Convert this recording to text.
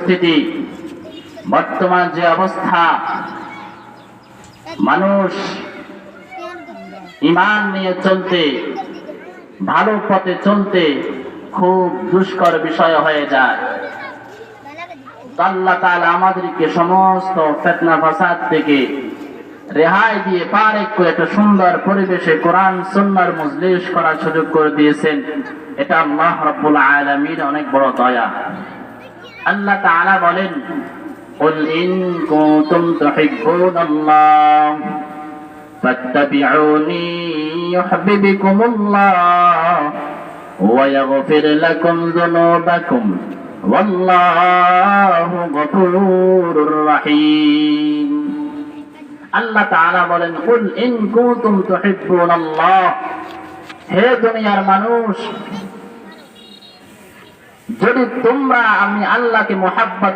স্থিতি, বর্তমান যে অবস্থা, মানুষ ঈমান নিয়ে চলতে, ভালো পথে চলতে খুব দুষ্কর বিষয় হয়ে যায়। আল্লাহ তাআলা আমাদেরকে সমস্ত ফিতনা ফাসাদ থেকে রেহাই দিয়ে একটা সুন্দর পরিবেশে কোরআন সুন্নাহর মজলিস করার সুযোগ করে দিয়েছেন। এটা আল্লাহ রাব্বুল আলামিন অনেক বড় দয়া। আল্লাহ তাআলা বলেন, কুল ইন কুনতুম তুহিব্বুনাল্লাহ ফাত্তাবিউনি ইউহিব্বুকুমুল্লাহ ওয়া ইয়াগফির লাকুম যুনুবাকুম ওয়াল্লাহু গফুরুর রহিম। আল্লাহ তাআলা বলেন, কুল ইন কুনতুম তুহিব্বুনাল্লাহ, হে দুনিয়ার মানুষ, যদি তোমরা আমি আল্লাহকে মুহাব্বত